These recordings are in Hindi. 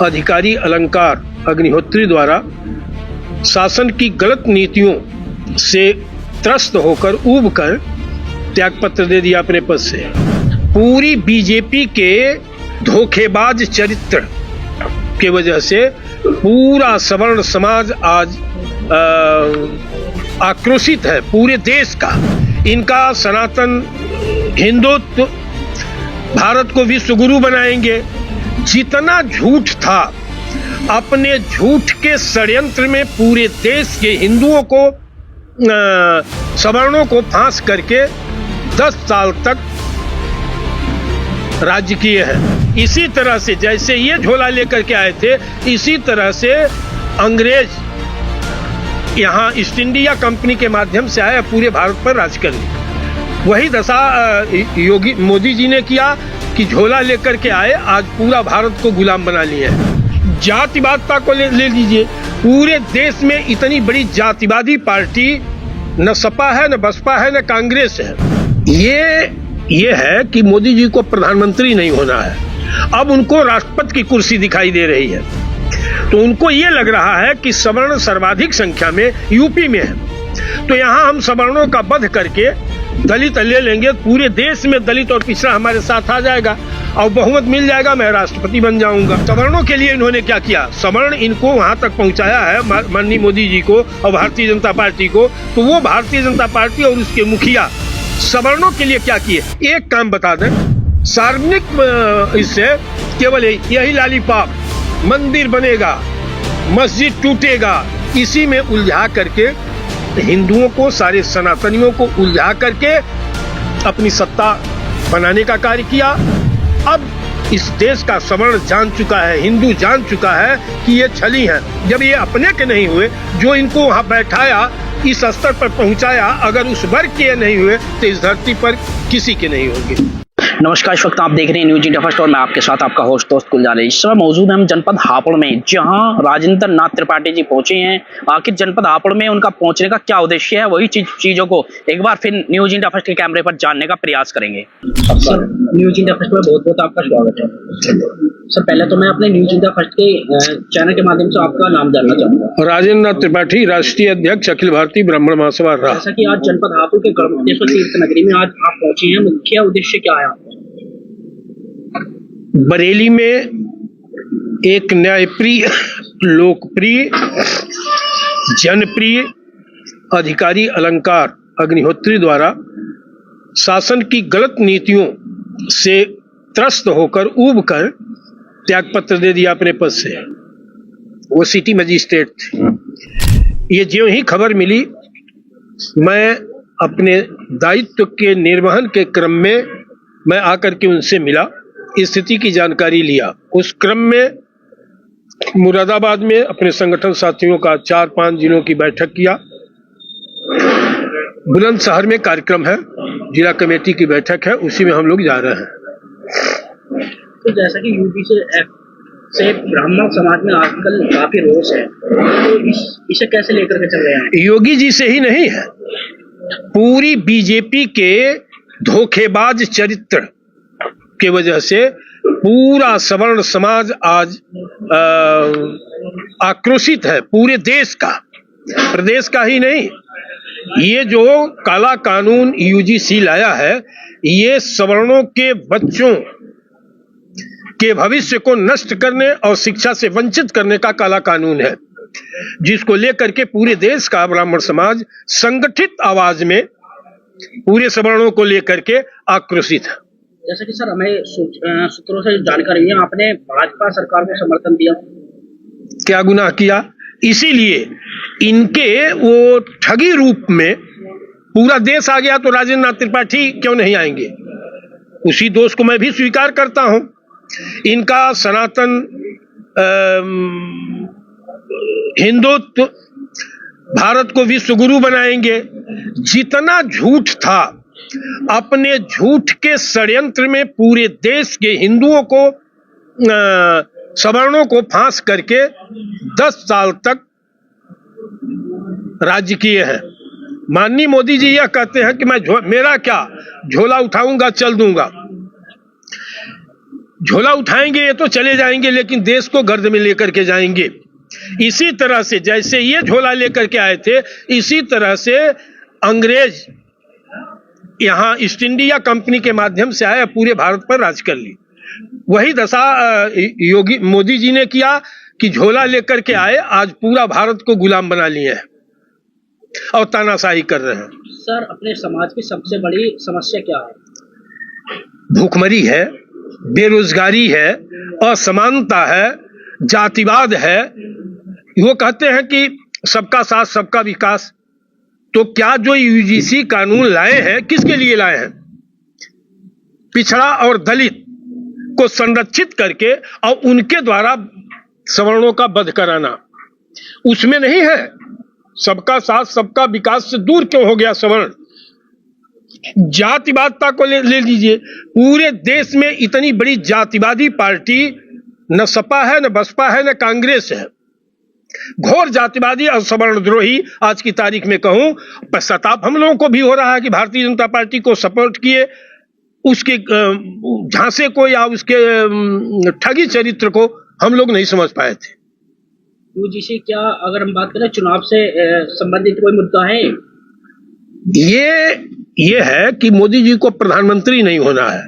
अधिकारी अलंकार अग्निहोत्री द्वारा शासन की गलत नीतियों से त्रस्त होकर ऊब कर त्यागपत्र दे दिया अपने पद से। पूरी बीजेपी के धोखेबाज चरित्र की वजह से पूरा सवर्ण समाज आज आक्रोशित है, पूरे देश का। इनका सनातन हिंदुत्व, भारत को विश्व गुरु बनाएंगे, जितना झूठ था, अपने झूठ के षड्यंत्र में पूरे देश के हिंदुओं को, सवर्णों को फांस करके 10 साल तक राज्य किए हैं। इसी तरह से जैसे ये झोला लेकर के आए थे, इसी तरह से अंग्रेज यहाँ ईस्ट इंडिया कंपनी के माध्यम से आया, पूरे भारत पर राज कर लिया। वही दशा योगी मोदी जी ने किया कि झोला लेकर के आए, आज पूरा भारत को गुलाम बना लिया है। जातिवादता को ले लीजिए, पूरे देश में इतनी बड़ी जातिवादी पार्टी न सपा है, न बसपा है, न कांग्रेस है। ये है कि मोदी जी को प्रधानमंत्री नहीं होना है, अब उनको राष्ट्रपति की कुर्सी दिखाई दे रही है। तो उनको ये लग रहा है कि सवर्ण सर्वाधिक संख्या में यूपी में है, तो यहाँ हम सवर्णों का वध करके दलित ले लेंगे, पूरे देश में दलित और पिछड़ा हमारे साथ आ जाएगा और बहुमत मिल जाएगा, मैं राष्ट्रपति बन जाऊंगा। सवर्णों के लिए इन्होंने क्या किया, सवर्ण इनको वहां तक पहुंचाया है, माननीय मोदी जी को और भारतीय जनता पार्टी को। तो वो भारतीय जनता पार्टी और उसके मुखिया सवर्णों के लिए क्या किए, एक काम बता दें, सार्वजनिक इससे केवल यही लॉलीपॉप, मंदिर बनेगा, मस्जिद टूटेगा, इसी में उलझा करके हिंदुओं को, सारे सनातनियों को उलझा करके अपनी सत्ता बनाने का कार्य किया। अब इस देश का सवर्ण जान चुका है, हिंदू जान चुका है कि ये छली हैं। जब ये अपने के नहीं हुए, जो इनको वहां बैठाया, इस स्तर पर पहुंचाया, अगर उस वर्ग के नहीं हुए तो इस धरती पर किसी के नहीं होंगे। नमस्कार, इस वक्त आप देख रहे हैं न्यूज इंडिया फर्स्ट और मैं आपके साथ आपका होस्ट दोस्त गुलजार है। इस समय मौजूद हैं हम जनपद हापुड़ में, जहां राजेंद्र नाथ त्रिपाठी जी पहुंचे हैं। आखिर जनपद हापुड़ में उनका पहुंचने का क्या उद्देश्य है, वही चीजों को एक बार फिर न्यूज इंडिया फर्स्ट के कैमरे पर जानने का प्रयास करेंगे। सर, न्यूज इंडिया फर्स्ट में बहुत बहुत आपका स्वागत है। सर, पहले तो मैं अपने न्यूज इंडिया फर्स्ट के चैनल के माध्यम से आपका नाम जानना चाहूंगा। राजेंद्र नाथ त्रिपाठी, राष्ट्रीय अध्यक्ष, अखिल भारतीय ब्राह्मण महासभा। जैसा कि आज जनपद हापुड़ के गढ़मुक्तेश्वर तीर्थ नगरी में आज आप पहुंचे हैं, मुख्य उद्देश्य क्या है? बरेली में एक न्यायप्रिय, लोकप्रिय, जनप्रिय अधिकारी अलंकार अग्निहोत्री द्वारा शासन की गलत नीतियों से त्रस्त होकर ऊब कर त्यागपत्र दे दिया अपने पद से। वो सिटी मजिस्ट्रेट थे। ये ज्यों ही खबर मिली, मैं अपने दायित्व के निर्वहन के क्रम में मैं आकर के उनसे मिला, स्थिति की जानकारी लिया। उस क्रम में मुरादाबाद में अपने संगठन साथियों का 4-5 जिलों की बैठक किया। बुलंदशहर में कार्यक्रम है, जिला कमेटी की बैठक है, उसी में हम लोग जा रहे हैं। तो जैसा कि यूपी से ब्राह्मण समाज में आजकल काफी रोष है, तो इसे कैसे लेकर के चल रहे हैं? योगी जी से ही नहीं है, पूरी बीजेपी के धोखेबाज चरित्र की वजह से पूरा सवर्ण समाज आज आक्रोशित है, पूरे देश का, प्रदेश का ही नहीं। ये जो काला कानून यूजीसी लाया है, ये सवर्णों के बच्चों के भविष्य को नष्ट करने और शिक्षा से वंचित करने का काला कानून है, जिसको लेकर के पूरे देश का ब्राह्मण समाज संगठित आवाज में पूरे सवर्णों को लेकर के आक्रोशित है। जैसा कि सर, हमें सूत्रों से जानकारी है, आपने भाजपा सरकार को समर्थन दिया, क्या गुनाह किया? इसीलिए इनके वो ठगी रूप में पूरा देश आ गया, तो राजेंद्र नाथ त्रिपाठी क्यों नहीं आएंगे? उसी दोष को मैं भी स्वीकार करता हूं। इनका सनातन हिंदुत्व, भारत को विश्व गुरु बनाएंगे, जितना झूठ था, अपने झूठ के षड्यंत्र में पूरे देश के हिंदुओं को, सवर्णों को फांस करके 10 साल तक राज्य किए हैं। माननीय मोदी जी यह कहते हैं कि मैं मेरा क्या, झोला उठाऊंगा, चल दूंगा। झोला उठाएंगे ये तो चले जाएंगे, लेकिन देश को गर्द में लेकर के जाएंगे। इसी तरह से जैसे ये झोला लेकर के आए थे, इसी तरह से अंग्रेज यहाँ ईस्ट इंडिया कंपनी के माध्यम से आए, पूरे भारत पर राज कर ली। वही दशा योगी मोदी जी ने किया कि झोला लेकर के आए, आज पूरा भारत को गुलाम बना लिए हैं और तानाशाही कर रहे हैं। सर, अपने समाज की सबसे बड़ी समस्या क्या है? भूखमरी है, बेरोजगारी है, असमानता है, जातिवाद है। वो कहते हैं कि सबका साथ सबका विकास, तो क्या जो यूजीसी कानून लाए हैं किसके लिए लाए हैं? पिछड़ा और दलित को संरक्षित करके और उनके द्वारा सवर्णों का वध कराना, उसमें नहीं है। सबका साथ सबका विकास से दूर क्यों हो गया सवर्ण? जातिवादता को ले लीजिए, पूरे देश में इतनी बड़ी जातिवादी पार्टी न सपा है, न बसपा है, न कांग्रेस है। घोर जातिवादी और सवर्णद्रोही आज की तारीख में कहूं, पश्चाताप हम लोगों को भी हो रहा है कि भारतीय जनता पार्टी को सपोर्ट किए, उसके झांसे को या उसके ठगी चरित्र को हम लोग नहीं समझ पाए थे। यूजीसी क्या, अगर हम बात करें चुनाव से संबंधित कोई मुद्दा है? ये है कि मोदी जी को प्रधानमंत्री नहीं होना है,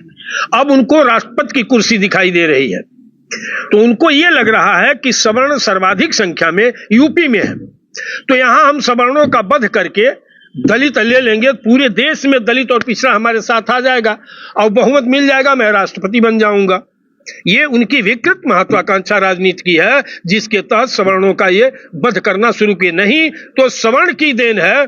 अब उनको राष्ट्रपति की कुर्सी दिखाई दे रही है, तो उनको ये लग रहा है कि सवर्ण सर्वाधिक संख्या में यूपी में है, तो यहां हम सवर्णों का वध करके दलित ले लेंगे, पूरे देश में दलित और पिछड़ा हमारे साथ आ जाएगा और बहुमत मिल जाएगा, मैं राष्ट्रपति बन जाऊंगा। ये उनकी विकृत महत्वाकांक्षा राजनीति की है, जिसके तहत सवर्णों का ये वध करना शुरू किए। नहीं तो सवर्ण की देन है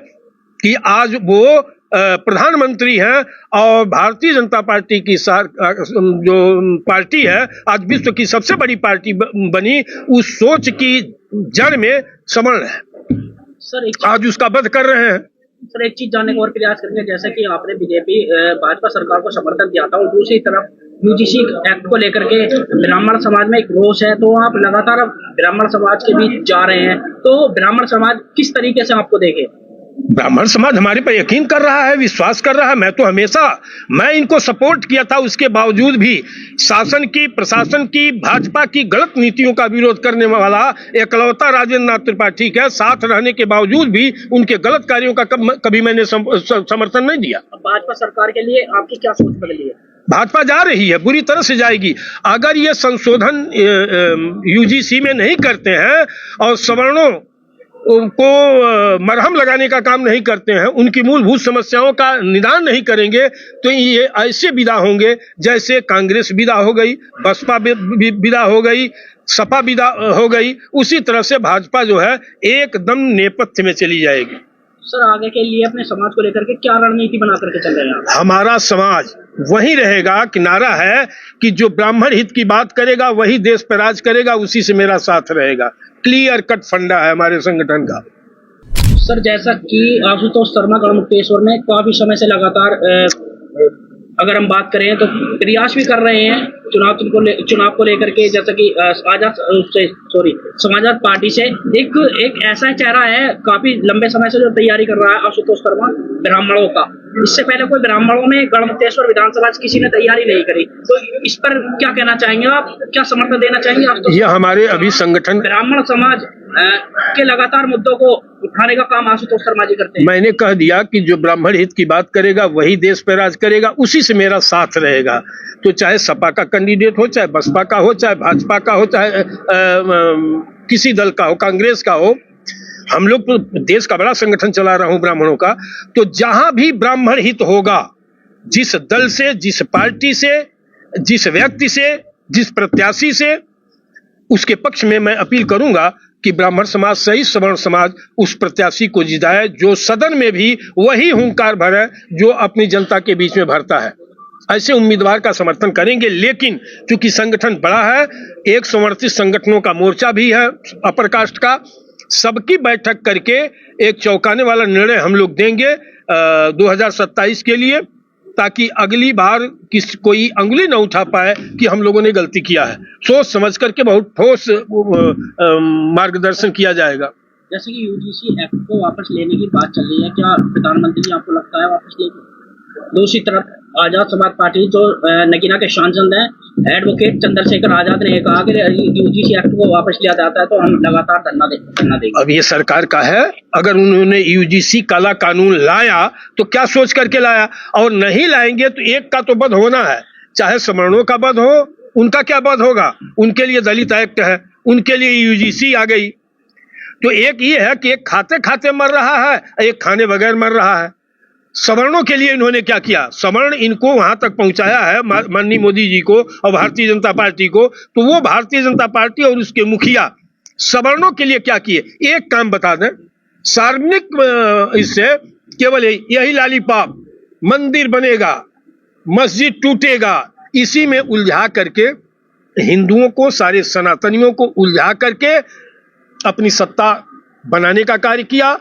कि आज वो प्रधानमंत्री हैं और भारतीय जनता पार्टी की जो पार्टी है आज विश्व की सबसे बड़ी पार्टी बनी, उस सोच की जड़ में सवर्ण है। सर, आज उसका वध कर रहे हैं। सर, एक चीज जानने का और प्रयास करेंगे, जैसे कि आपने बीजेपी भाजपा सरकार को समर्थन दिया था और दूसरी तरफ यूजीसी एक्ट को लेकर के ब्राह्मण समाज में एक रोष है, तो आप लगातार ब्राह्मण समाज के बीच जा रहे हैं, तो ब्राह्मण समाज किस तरीके से आपको देखे? ब्राह्मण समाज हमारे पर यकीन कर रहा है, विश्वास कर रहा है। मैं तो हमेशा इनको सपोर्ट किया था, उसके बावजूद भी शासन की, प्रशासन की, भाजपा की गलत नीतियों का विरोध करने वाला एकलौता राजेंद्र नाथ त्रिपाठी के साथ रहने के बावजूद भी उनके गलत कार्यों का कभी मैंने समर्थन नहीं दिया। भाजपा सरकार के लिए आपकी क्या सोच बदली है? भाजपा जा रही है, बुरी तरह से जाएगी। अगर ये संशोधन यूजीसी में नहीं करते हैं और सवर्णों को मरहम लगाने का काम नहीं करते हैं, उनकी मूलभूत समस्याओं का निदान नहीं करेंगे, तो ये ऐसे विदा होंगे जैसे कांग्रेस विदा हो गई, बसपा विदा हो गई, सपा विदा हो गई, उसी तरह से भाजपा जो है एकदम नेपथ्य में चली जाएगी। सर, आगे के लिए अपने समाज को लेकर के क्या रणनीति बना करके चल रहे हैं? हमारा समाज वही रहेगा कि नारा है कि जो ब्राह्मण हित की बात करेगा वही देश पर राज करेगा, उसी से मेरा साथ रहेगा। क्लियर कट फंडा है हमारे संगठन का। सर, जैसा कि आशुतोष शर्मा गढ़मुक्तेश्वर में काफी समय से लगातार अगर हम बात करें तो प्रयास भी कर रहे हैं चुनाव को लेकर के, जैसा कि समाजवादी पार्टी से एक ऐसा चेहरा है काफी लंबे समय से जो तैयारी कर रहा है आशुतोष शर्मा ब्राह्मणों का। इससे पहले कोई ब्राह्मणों में गढ़मुक्तेश्वर विधानसभा किसी ने तैयारी नहीं करी, तो इस पर क्या कहना चाहेंगे आप? क्या समर्थन देना चाहेंगे आप? ये हमारे अभी संगठन ब्राह्मण समाज के लगातार मुद्दों को उठाने का काम आशुतोष शर्मा जी करते हैं। मैंने कह दिया कि जो ब्राह्मण हित की बात करेगा वही देश पर राज करेगा, उसी से मेरा साथ रहेगा। तो चाहे सपा का कैंडिडेट हो, चाहे बसपा का हो, चाहे भाजपा का हो, चाहे किसी दल का हो, कांग्रेस का हो, हम लोग तो देश का बड़ा संगठन चला रहा हूं ब्राह्मणों का, तो जहां भी ब्राह्मण हित होगा, जिस दल से, जिस पार्टी से, जिस व्यक्ति से, जिस प्रत्याशी से, उसके पक्ष में मैं अपील करूंगा कि ब्राह्मण समाज सहित सवर्ण समाज उस प्रत्याशी को जिताए जो सदन में भी वही हुंकार भरे जो अपनी जनता के बीच में भरता है। ऐसे उम्मीदवार का समर्थन करेंगे। लेकिन क्योंकि संगठन बड़ा है, एक समर्थित संगठनों का मोर्चा भी है अपर कास्ट का, सबकी बैठक करके एक चौंकाने वाला निर्णय हम लोग देंगे 2027 के लिए, ताकि अगली बार कोई अंगुली न उठा पाए कि हम लोगों ने गलती किया है। सोच समझ करके बहुत ठोस मार्गदर्शन किया जाएगा। जैसे कि यूजीसी एक्ट को वापस लेने की बात चल रही है, क्या प्रधानमंत्री जी आपको लगता है वापस लेंगे? दूसरी तरफ आजाद समाज पार्टी जो नगीना के सांसद हैं एडवोकेट चंद्रशेखर आजाद ने कहा कि यूजीसी एक्ट को वापस लिया जाता है तो हम लगातार धरना देंगे। अब ये सरकार का है, अगर उन्होंने यूजीसी काला कानून लाया तो क्या सोच करके लाया, और नहीं लाएंगे तो एक का तो वध होना है, चाहे सवर्णों का वध हो, उनका क्या वध होगा, उनके लिए दलित एक्ट है, उनके लिए यूजीसी आ गई। तो एक ये है कि एक खाते खाते मर रहा है, एक खाने बगैर मर रहा है। सवर्णों के लिए इन्होंने क्या किया, सवर्ण इनको वहां तक पहुंचाया है माननीय मोदी जी को और भारतीय जनता पार्टी को, तो वो भारतीय जनता पार्टी और उसके मुखिया सवर्णों के लिए क्या किए, एक काम बता दें, सार्वजनिक इससे केवल यही लॉलीपॉप, मंदिर बनेगा, मस्जिद टूटेगा, इसी में उलझा करके हिंदुओं को, सारे सनातनियों को उलझा करके अपनी सत्ता बनाने का कार्य किया।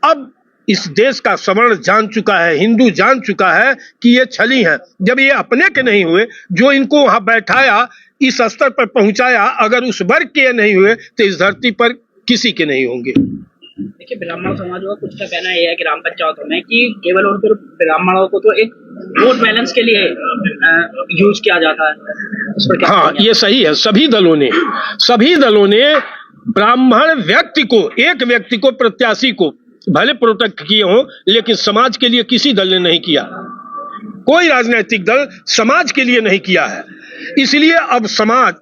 अब इस देश का सवर्ण जान चुका है, हिंदू जान चुका है कि ये छली हैं। जब ये अपने के नहीं हुए, जो इनको वहां बैठाया, इस स्तर पर पहुंचाया, अगर उस वर्ग के नहीं हुए तो इस धरती पर किसी के नहीं होंगे। देखिए, ब्राह्मण समाज का कुछ का कहना यह है कि ग्राम पंचायतों में कि केवल और सिर्फ ब्राह्मणों को तो एक वोट बैलेंस के लिए यूज किया जाता है। हाँ, ये सही है। सभी दलों ने ब्राह्मण व्यक्ति को, एक व्यक्ति को, प्रत्याशी को भले प्रोटेक्ट किए हों, लेकिन समाज के लिए किसी दल ने नहीं किया। कोई राजनीतिक दल समाज के लिए नहीं किया है। इसलिए अब समाज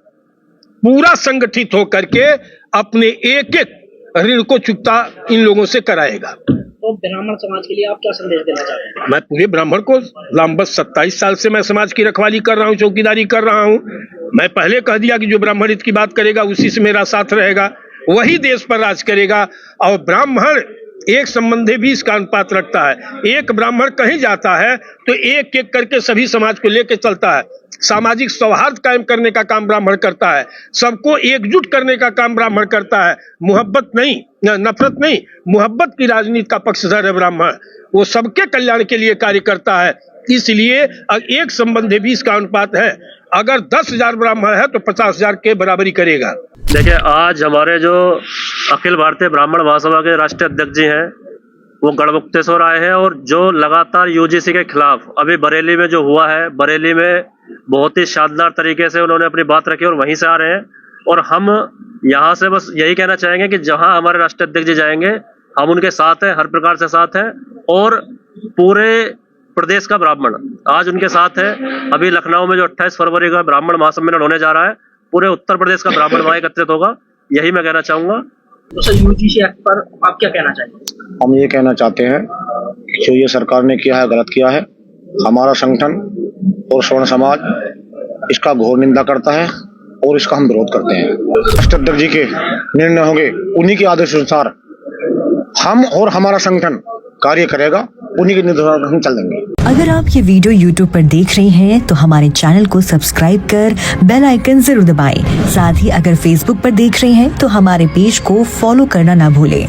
पूरा संगठित होकर के अपने एक एक ऋण को चुकता इन लोगों से कराएगा। तो ब्राह्मण समाज के लिए आप क्या संदेश देना चाहते हैं? मैं पूरे ब्राह्मण को, लंबत 27 साल से मैं समाज की रखवाली कर रहा हूँ, चौकीदारी कर रहा हूँ। मैं पहले कह दिया कि जो ब्राह्मण हित की बात करेगा उसी से मेरा साथ रहेगा, वही देश पर राज करेगा। और ब्राह्मण एक संबंधी भी इसका अनुपात रखता है। एक ब्राह्मण कहीं जाता है तो एक एक करके सभी समाज को लेकर चलता है। सामाजिक सौहार्द कायम करने का काम ब्राह्मण करता है, सबको एकजुट करने का काम ब्राह्मण करता है। मोहब्बत नहीं, नफरत नहीं, मोहब्बत की राजनीति का पक्षधर है ब्राह्मण। वो सबके कल्याण के लिए कार्य करता है। इसलिए एक संबंधी भी इसका अनुपात है। अगर 10,000 ब्राह्मण है तो 50,000 के बराबरी करेगा। देखिए, आज हमारे जो अखिल भारतीय ब्राह्मण महासभा के राष्ट्रीय अध्यक्ष जी हैं, वो गढ़मुक्तेश्वर आए हैं, और जो लगातार यूजीसी के खिलाफ अभी बरेली में जो हुआ है, बरेली में बहुत ही शानदार तरीके से उन्होंने अपनी बात रखी और वहीं से आ रहे हैं। और हम यहाँ से बस यही कहना चाहेंगे कि जहाँ हमारे राष्ट्रीय अध्यक्ष जी जाएंगे, हम उनके साथ हैं, हर प्रकार से साथ हैं। और पूरे प्रदेश का ब्राह्मण आज उनके साथ है। अभी लखनऊ में जो 28 फरवरी का ब्राह्मण महासम्मेलन होने जा रहा है, पूरे उत्तर प्रदेश का ब्राह्मण वहां एकत्रित होगा। यही मैं कहना चाहूंगा। तो सर, यूजीसी एक्ट पर आप क्या कहना चाहेंगे? हम ये कहना चाहते हैं जो ये सरकार ने किया है गलत किया है। हमारा संगठन और स्वर्ण समाज इसका घोर निंदा करता है और इसका हम विरोध करते हैं। राष्ट्रीय अध्यक्ष जी के निर्णय होंगे, उन्हीं के आदेश अनुसार हम और हमारा संगठन कार्य करेगा, उन्हीं के निर्देश हम चल देंगे। अगर आप ये वीडियो YouTube पर देख रहे हैं तो हमारे चैनल को सब्सक्राइब कर बेल आइकन जरूर दबाएं। साथ ही अगर Facebook पर देख रहे हैं तो हमारे पेज को फॉलो करना ना भूलें।